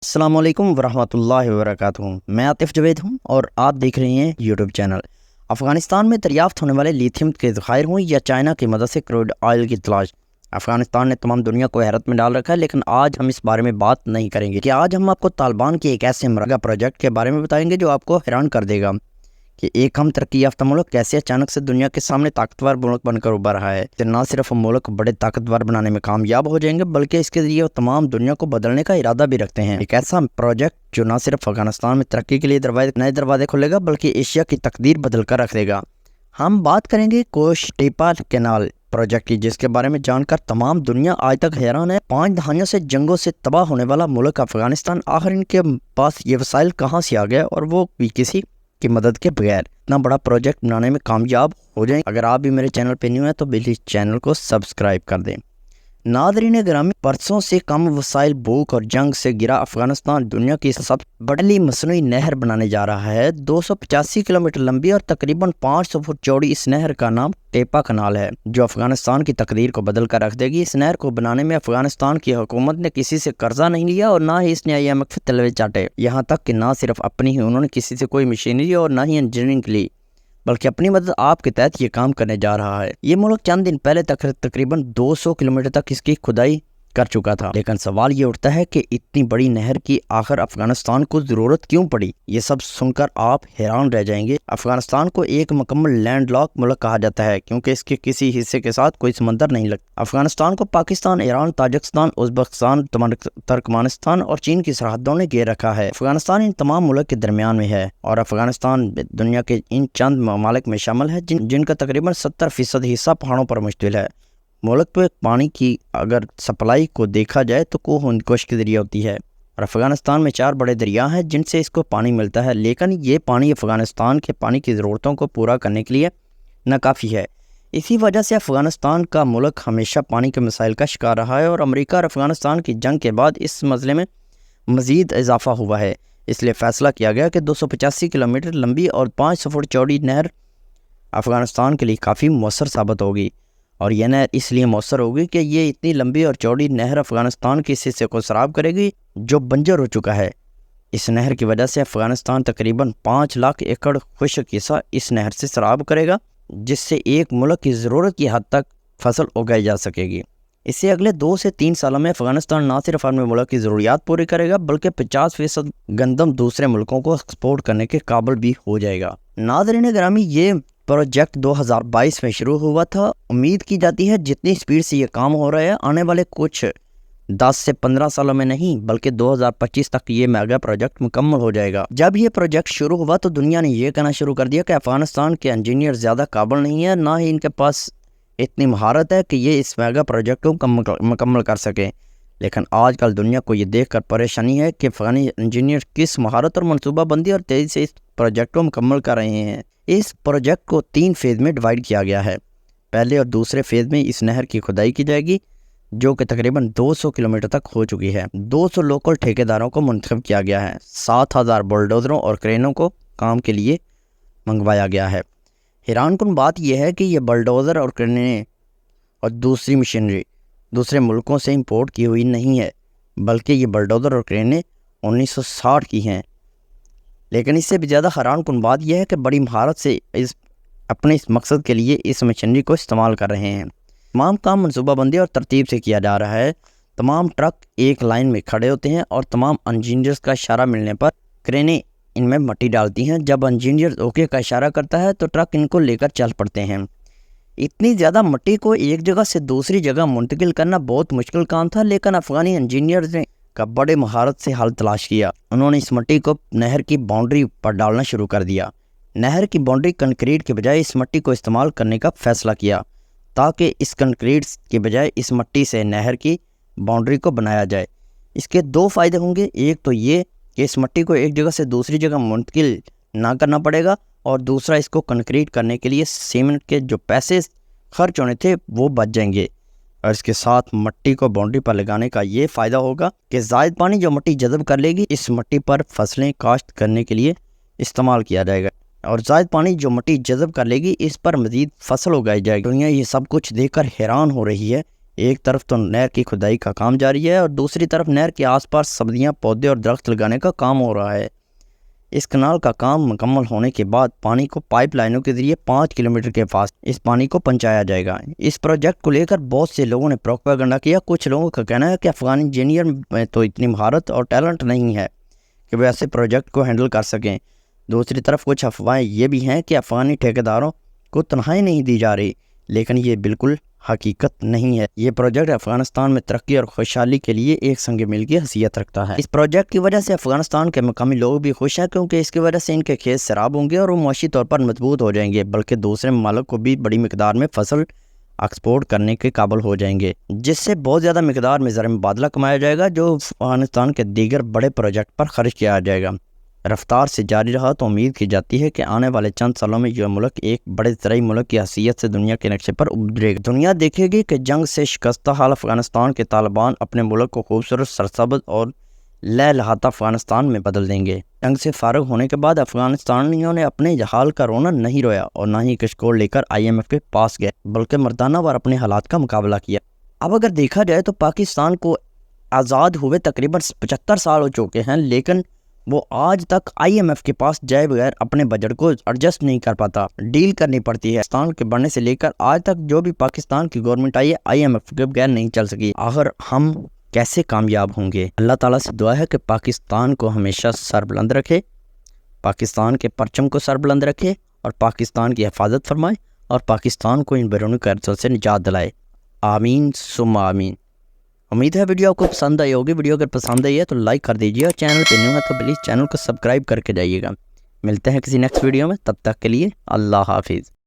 السلام علیکم ورحمۃ اللہ وبرکاتہ۔ میں عاطف جوید ہوں اور آپ دیکھ رہے ہیں یوٹیوب چینل۔ افغانستان میں دریافت ہونے والے لیتھیم کے ذخائر ہوں یا چائنا کی مدد سے کروڈ آئل کی تلاش، افغانستان نے تمام دنیا کو حیرت میں ڈال رکھا ہے۔ لیکن آج ہم اس بارے میں بات نہیں کریں گے کہ آج ہم آپ کو طالبان کے ایک ایسے مرغہ پروجیکٹ کے بارے میں بتائیں گے جو آپ کو حیران کر دے گا کہ ایک ہم ترقی یافتہ ملک کیسے اچانک سے دنیا کے سامنے طاقتور ملک بن کر ابھر رہا ہے۔ نہ صرف ہم ملک بڑے طاقتور بنانے میں کامیاب ہو جائیں گے بلکہ اس کے ذریعے وہ تمام دنیا کو بدلنے کا ارادہ بھی رکھتے ہیں۔ ایک ایسا پروجیکٹ جو نہ صرف افغانستان میں ترقی کے لیے نئے دروازے کھولے گا بلکہ ایشیا کی تقدیر بدل کر رکھ دے گا۔ ہم بات کریں گے کوش ٹیپا کینال پروجیکٹ کی، جس کے بارے میں جان کر تمام دنیا آج تک حیران ہے۔ 5 دہائیوں سے جنگوں سے تباہ ہونے والا ملک افغانستان، آخر ان کے پاس یہ وسائل کہاں سے آ گیا اور وہ بھی کسی کی مدد کے بغیر اتنا بڑا پروجیکٹ بنانے میں کامیاب ہو جائیں۔ اگر آپ بھی میرے چینل پہ نیو ہیں تو پلیز چینل کو سبسکرائب کر دیں۔ ناظرین گرامی، برسوں سے کم وسائل، بھوک اور جنگ سے گرا افغانستان دنیا کی سب بڑی مصنوعی نہر بنانے جا رہا ہے۔ 285 کلومیٹر لمبی اور تقریباً 500 فٹ چوڑی اس نہر کا نام ٹیپا کنال ہے، جو افغانستان کی تقدیر کو بدل کر رکھ دے گی۔ اس نہر کو بنانے میں افغانستان کی حکومت نے کسی سے قرضہ نہیں لیا اور نہ ہی اس نے IMF کے تلوے چاٹے، یہاں تک کہ نہ صرف اپنی ہی انہوں نے کسی سے کوئی مشینری اور نہ ہی انجینئرنگ لی، بلکہ اپنی مدد آپ کے تحت یہ کام کرنے جا رہا ہے۔ یہ ملک چند دن پہلے تقریباً 200 کلومیٹر تک اس کی کھدائی کر چکا تھا، لیکن سوال یہ اٹھتا ہے کہ اتنی بڑی نہر کی آخر افغانستان کو ضرورت کیوں پڑی؟ یہ سب سن کر آپ حیران رہ جائیں گے۔ افغانستان کو ایک مکمل لینڈ لاک ملک کہا جاتا ہے کیونکہ اس کے کسی حصے کے ساتھ کوئی سمندر نہیں لگتا۔ افغانستان کو Pakistan, Iran, Tajikistan, Uzbekistan, Turkmenistan اور چین کی سرحدوں نے گھیر رکھا ہے۔ افغانستان ان تمام ملک کے درمیان میں ہے اور افغانستان دنیا کے ان چند ممالک میں شامل ہے جن کا تقریباً 70% حصہ پہاڑوں پر مشتمل ہے۔ ملک پہ پانی کی اگر سپلائی کو دیکھا جائے تو کوہ ہندکوش کے ذریعے ہوتی ہے اور افغانستان میں 4 بڑے دریا ہیں جن سے اس کو پانی ملتا ہے، لیکن یہ پانی افغانستان کے پانی کی ضرورتوں کو پورا کرنے کے لیے ناکافی ہے۔ اسی وجہ سے افغانستان کا ملک ہمیشہ پانی کے مسائل کا شکار رہا ہے اور امریکہ اور افغانستان کی جنگ کے بعد اس مسئلے میں مزید اضافہ ہوا ہے۔ اس لیے فیصلہ کیا گیا کہ 285 کلومیٹر لمبی اور 500 فٹ چوڑی نہر افغانستان کے لیے کافی مؤثر ثابت ہوگی، اور یہ نہر اس لیے مؤثر ہوگی کہ یہ اتنی لمبی اور چوڑی نہر افغانستان کے اس حصے کو سیراب کرے گی جو بنجر ہو چکا ہے۔ اس نہر کی وجہ سے افغانستان تقریباً 5 لاکھ ایکڑ خشک حصہ اس نہر سے سیراب کرے گا، جس سے ایک ملک کی ضرورت کی حد تک فصل اگائی جا سکے گی۔ اس سے اگلے 2 سے 3 سالوں میں افغانستان نہ صرف اپنے ملک کی ضروریات پوری کرے گا بلکہ 50% گندم دوسرے ملکوں کو ایکسپورٹ کرنے کے قابل بھی ہو جائے گا۔ ناظرین گرامی، یہ پروجیکٹ 2022 میں شروع ہوا تھا۔ امید کی جاتی ہے جتنی سپیڈ سے یہ کام ہو رہا ہے آنے والے کچھ 10 سے 15 سالوں میں نہیں بلکہ 2025 تک یہ میگا پروجیکٹ مکمل ہو جائے گا۔ جب یہ پروجیکٹ شروع ہوا تو دنیا نے یہ کہنا شروع کر دیا کہ افغانستان کے انجینئر زیادہ قابل نہیں ہیں، نہ ہی ان کے پاس اتنی مہارت ہے کہ یہ اس میگا پروجیکٹ کو مکمل کر سکیں۔ لیکن آج کل دنیا کو یہ دیکھ کر پریشانی ہے کہ افغانی انجینئر کس مہارت اور منصوبہ بندی اور تیزی سے اس پروجیکٹ کو مکمل کر رہے ہیں۔ اس پروجیکٹ کو 3 فیز میں ڈیوائیڈ کیا گیا ہے۔ پہلے اور دوسرے فیز میں اس نہر کی کھدائی کی جائے گی جو کہ تقریباً 200 کلومیٹر تک ہو چکی ہے۔ 200 لوکل ٹھیکیداروں کو منتخب کیا گیا ہے۔ 7000 بلڈوزروں اور کرینوں کو کام کے لیے منگوایا گیا ہے۔ حیران کن بات یہ ہے کہ یہ بلڈوزر اور کرینیں اور دوسری مشینری دوسرے ملکوں سے امپورٹ کی ہوئی نہیں ہے، بلکہ یہ بلڈوزر اور کرینیں 1960 کی ہیں۔ لیکن اس سے بھی زیادہ حیران کن بات یہ ہے کہ بڑی مہارت سے اپنے اس مقصد کے لیے اس مشینری کو استعمال کر رہے ہیں۔ تمام کام منصوبہ بندی اور ترتیب سے کیا جا رہا ہے۔ تمام ٹرک ایک لائن میں کھڑے ہوتے ہیں اور تمام انجینئرز کا اشارہ ملنے پر کرینیں ان میں مٹی ڈالتی ہیں۔ جب انجینئر اوکے کا اشارہ کرتا ہے تو ٹرک ان کو لے کر چل پڑتے ہیں۔ اتنی زیادہ مٹی کو ایک جگہ سے دوسری جگہ منتقل کرنا بہت مشکل کام تھا، لیکن افغانی انجینئرز نے بڑے مہارت سے حل تلاش کیا۔ انہوں نے اس مٹی کو نہر کی باؤنڈری پر ڈالنا شروع کر دیا۔ نہر کی باؤنڈری کنکریٹ کے بجائے اس مٹی کو استعمال کرنے کا فیصلہ کیا تاکہ اس کنکریٹ کے بجائے اس مٹی سے نہر کی باؤنڈری کو بنایا جائے۔ اس کے 2 فائدے ہوں گے، ایک تو یہ کہ اس مٹی کو ایک جگہ سے دوسری جگہ منتقل نہ کرنا پڑے گا، اور دوسرا اس کو کنکریٹ کرنے کے لیے سیمنٹ کے جو پیسے خرچ ہونے تھے وہ بچ جائیں گے، اور اس کے ساتھ مٹی کو باؤنڈری پر لگانے کا یہ فائدہ ہوگا کہ زائد پانی جو مٹی جذب کر لے گی اس مٹی پر فصلیں کاشت کرنے کے لیے استعمال کیا جائے گا، اور زائد پانی جو مٹی جذب کر لے گی اس پر مزید فصل اگائی جائے گی۔ دنیا یہ سب کچھ دیکھ کر حیران ہو رہی ہے ایک طرف تو نہر کی کھدائی کا کام جاری ہے اور دوسری طرف نہر کے آس پاس سبزیاں، پودے اور درخت لگانے کا کام ہو رہا ہے۔ اس کنال کا کام مکمل ہونے کے بعد پانی کو پائپ لائنوں کے ذریعے 5 کلومیٹر کے فاصلے اس پانی کو پہنچایا جائے گا۔ اس پروجیکٹ کو لے کر بہت سے لوگوں نے پروپیگنڈا کیا۔ کچھ لوگوں کا کہنا ہے کہ افغان انجینئر میں تو اتنی مہارت اور ٹیلنٹ نہیں ہے کہ وہ ایسے پروجیکٹ کو ہینڈل کر سکیں۔ دوسری طرف کچھ افواہیں یہ بھی ہیں کہ افغانی ٹھیکیداروں کو تنخواہیں نہیں دی جا رہی، لیکن یہ بالکل حقیقت نہیں ہے۔ یہ پروجیکٹ افغانستان میں ترقی اور خوشحالی کے لیے ایک سنگ میل کی حیثیت رکھتا ہے۔ اس پروجیکٹ کی وجہ سے افغانستان کے مقامی لوگ بھی خوش ہیں، کیونکہ اس کی وجہ سے ان کے کھیت سیراب ہوں گے اور وہ معاشی طور پر مضبوط ہو جائیں گے، بلکہ دوسرے ممالک کو بھی بڑی مقدار میں فصل ایکسپورٹ کرنے کے قابل ہو جائیں گے، جس سے بہت زیادہ مقدار میں زر مبادلہ کمایا جائے گا، جو افغانستان کے دیگر بڑے پروجیکٹ پر خرچ کیا جائے گا۔ رفتار سے جاری رہا تو امید کی جاتی ہے کہ آنے والے چند سالوں میں یہ ملک ایک بڑے زرعی ملک کی حیثیت سے دنیا کے نقشے پر ابھرے گا۔ دنیا دیکھے گی کہ جنگ سے شکستہ حال افغانستان کے طالبان اپنے ملک کو خوبصورت، سرسبز اور لہلہاتا افغانستان میں بدل دیں گے۔ جنگ سے فارغ ہونے کے بعد افغانستانیوں نے اپنے حال کا رونا نہیں رویا اور نہ ہی کشکول لے کر IMF کے پاس گئے، بلکہ مردانہ وار اپنے حالات کا مقابلہ کیا۔ اب اگر دیکھا جائے تو پاکستان کو آزاد ہوئے تقریباً 75 سال ہو چکے ہیں، لیکن وہ آج تک IMF کے پاس جائے بغیر اپنے بجٹ کو ایڈجسٹ نہیں کر پاتا، ڈیل کرنی پڑتی ہے۔ پاکستان کے بڑھنے سے لے کر آج تک جو بھی پاکستان کی گورنمنٹ آئی ہے IMF کے بغیر نہیں چل سکی۔ آخر ہم کیسے کامیاب ہوں گے؟ اللہ تعالیٰ سے دعا ہے کہ پاکستان کو ہمیشہ سر بلند رکھے، پاکستان کے پرچم کو سر بلند رکھے اور پاکستان کی حفاظت فرمائے اور پاکستان کو ان بیرونی قرضوں سے نجات دلائے۔ آمین ثم آمین۔ امید ہے ویڈیو آپ کو پسند آئی ہوگی۔ ویڈیو اگر پسند آئی ہے تو لائک کر دیجیے اور چینل پہ نیو ہے تو پلیز چینل کو سبسکرائب کر کے جائیے گا۔ ملتے ہیں کسی نیکسٹ ویڈیو میں، تب تک کے لیے اللہ حافظ۔